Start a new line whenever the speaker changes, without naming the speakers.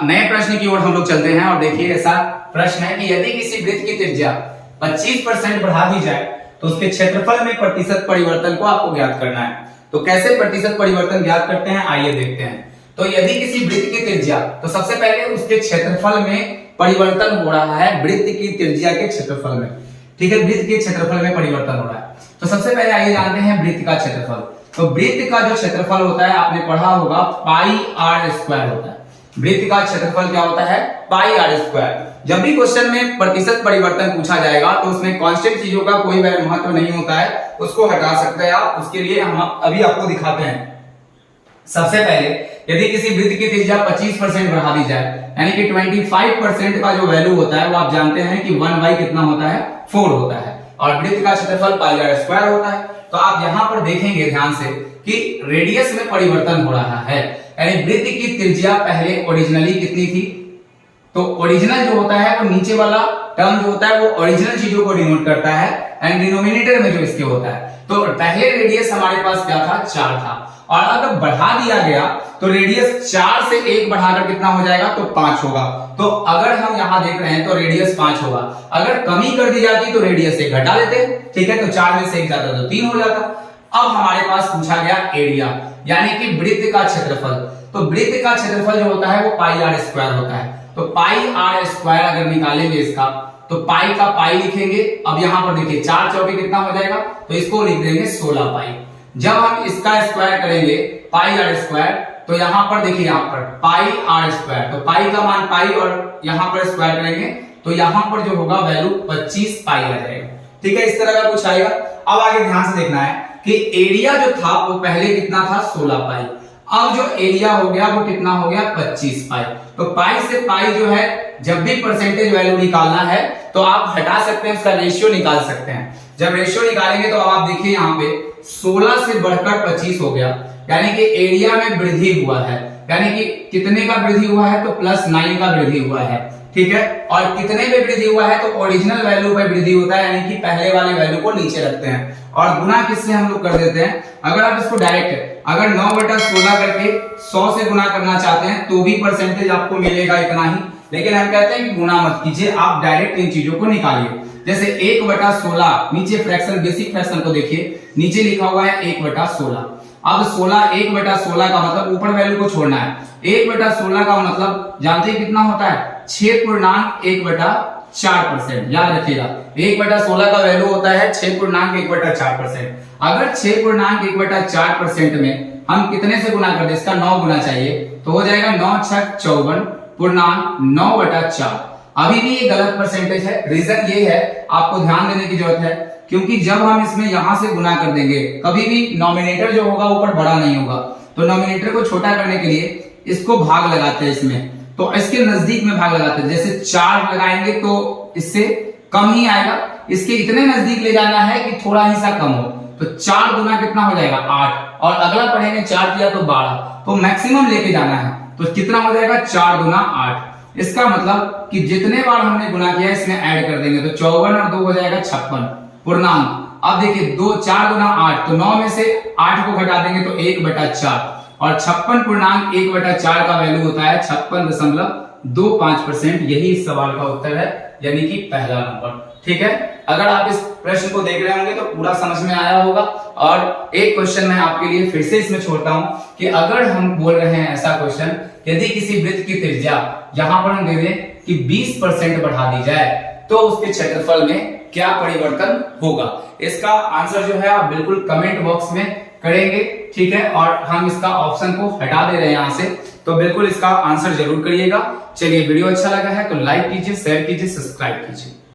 नए प्रश्न की ओर हम लोग चलते हैं और देखिए ऐसा प्रश्न है कि यदि किसी वृत्त की त्रिज्या 25% बढ़ा दी जाए तो उसके क्षेत्रफल में प्रतिशत परिवर्तन को आपको ज्ञात करना है। तो कैसे प्रतिशत परिवर्तन ज्ञात करते हैं आइए देखते हैं। तो यदि किसी वृत्त की त्रिज्या, तो सबसे पहले उसके क्षेत्रफल में परिवर्तन हो रहा है, वृत्त की त्रिज्या के क्षेत्रफल में, ठीक है, वृत्त के क्षेत्रफल में परिवर्तन हो रहा है। तो सबसे पहले आइए जानते हैं वृत्त का क्षेत्रफल। तो वृत्त का जो क्षेत्रफल होता है आपने पढ़ा होगा पाई आर स्क्वायर होता है। वृत्त का क्षेत्रफल क्या होता है? पाई आर स्क्वायर। जब भी क्वेश्चन में प्रतिशत परिवर्तन पूछा जाएगा तो उसमें कांस्टेंट चीजों का कोई महत्व नहीं होता है, उसको हटा सकते हैं आप। उसके लिए हम अभी आपको दिखाते हैं। सबसे पहले यदि किसी वृत्त की त्रिज्या 25% बढ़ा दी जाए, यानी कि 25% का जो वैल्यू होता है वो आप जानते हैं कि 1/, कितना होता है? 4 होता है, और वृत्त का क्षेत्रफल पाई आर स्क्वायर होता है। तो आप यहां पर देखेंगे ध्यान से कि रेडियस में परिवर्तन हो रहा है, यानी वृत्त की त्रिज्या पहले ओरिजिनली कितनी थी? तो ओरिजिनल जो होता है वो नीचे वाला टर्म जो होता है वो ओरिजिनल चीजों को डिनोट करता है, एंड डिनोमिनेटर में जो इसके होता है। तो पहले रेडियस हमारे पास क्या था? 4 था, और अगर बढ़ा दिया गया तो रेडियस 4 से 1 बढ़ाकर कितना हो जाएगा? तो 5 होगा। तो अगर हम यहां देख रहे हैं तो रेडियस 5 होगा। अगर कमी कर दी जाती तो रेडियस 1 घटा लेते, ठीक है, तो 4 में से 1 जाता तो 3 हो जाता। अब हमारे पास पूछा गया एरिया, यानी कि वृत्त का क्षेत्रफल। तो वृत्त का क्षेत्रफल जो होता है वो पाई आर स्क्वायर होता है। तो पाई आर स्क्वायर अगर निकालेंगे इसका, तो पाई का पाई लिखेंगे। अब यहां पर देखिए 4 चौके कितना हो जाएगा? तो इसको लिख देंगे 16 पाई। जब हम इसका स्क्वायर करेंगे पाई आर स्क्वायर, तो यहां पर देखिए यहां पर पाई आर स्क्वायर, तो पाई का मान पाई और यहां पर स्क्वायर करेंगे तो यहां पर जो होगा वैल्यू 25 पाई आ जाएगा, ठीक है, इस तरह का कुछ आएगा। अब आगे ध्यान से देखना है कि एरिया जो था वो पहले कितना था? 16 पाई। अब जो एरिया हो गया वो कितना हो गया? 25 पाई। तो पाई से पाई जो है, जब भी परसेंटेज वैल्यू निकालना है तो आप हटा सकते हैं, उसका रेशियो निकाल सकते हैं। जब रेशियो निकालेंगे तो अब आप देखिए यहाँ पे 16 से बढ़कर 25 हो गया, यानी कि एरिया में वृद्धि हुआ है। यानी कि कितने का वृद्धि हुआ है? तो +9 का वृद्धि हुआ है, ठीक है। और कितने में वृद्धि हुआ है? तो ओरिजिनल वैल्यू पर वृद्धि होता है, यानी कि पहले वाले वैल्यू को नीचे रखते हैं और गुना किससे हम लोग कर देते हैं। अगर आप इसको डायरेक्ट अगर 9/16 करके 100 से गुना करना चाहते हैं तो भी परसेंटेज आपको मिलेगा इतना ही, लेकिन हम कहते हैं कि गुना मत कीजिए, आप डायरेक्ट इन चीजों को निकालिए। जैसे 1/16, नीचे फ्रैक्शन, बेसिक फ्रैक्शन को देखिए, नीचे लिखा हुआ है 1/16। अब 1/16 का मतलब ऊपर वैल्यू को छोड़ना है। 1/16 का मतलब जानते हैं कितना होता है? 6.1/4%। याद रखिएगा 1/16 का वैल्यू होता है 6.1/4%। अगर 6.1/4% में हम कितने से गुना कर दे, इसका 9 गुना चाहिए, तो हो जाएगा 9×6 = 54.9/4। अभी भी ये गलत परसेंटेज है। रीजन ये है, आपको ध्यान देने की जरूरत है, क्योंकि जब हम इसमें यहां से गुना कर देंगे, कभी भी नॉमिनेटर जो होगा ऊपर बड़ा नहीं होगा। तो नॉमिनेटर को छोटा करने के लिए इसको भाग लगाते हैं इसमें, तो इसके नजदीक में भाग लगाते हैं। जैसे 4 लगाएंगे तो इससे कम ही आएगा, इसके इतने नजदीक ले जाना है कि थोड़ा ही सा कम हो। तो 4 गुना कितना हो जाएगा? 8, और अगला पढ़ेंगे 4 किया तो 12, तो मैक्सिमम लेके जाना है। तो कितना हो जाएगा? 4 गुना 8। इसका मतलब कि जितने बार हमने गुना किया इसमें ऐड कर देंगे, तो 54 और 2 हो जाएगा 56 पूर्णांक। अब देखिए 4 गुना 8, तो 9 में से 8 को घटा देंगे तो 1/4, और 56.1/4 का वैल्यू होता है 56.25%। यही इस सवाल का उत्तर है, यानी कि पहला नंबर, ठीक है। अगर आप इस प्रश्न को देख रहे होंगे तो पूरा समझ में आया होगा। और एक क्वेश्चन मैं आपके लिए फिर से इसमें छोड़ता हूं कि अगर हम बोल रहे हैं ऐसा क्वेश्चन, यदि किसी वृत्त की त्रिज्या यहां पर हम दे दें कि 20% बढ़ा दी जाए तो उसके क्षेत्रफल में क्या परिवर्तन होगा? इसका आंसर जो है आप बिल्कुल कमेंट बॉक्स में करेंगे, ठीक है। और हम इसका ऑप्शन को हटा दे रहे हैं यहां से, तो बिल्कुल इसका आंसर जरूर करिएगा। चलिए, वीडियो अच्छा लगा है तो लाइक कीजिए, शेयर कीजिए, सब्सक्राइब कीजिए।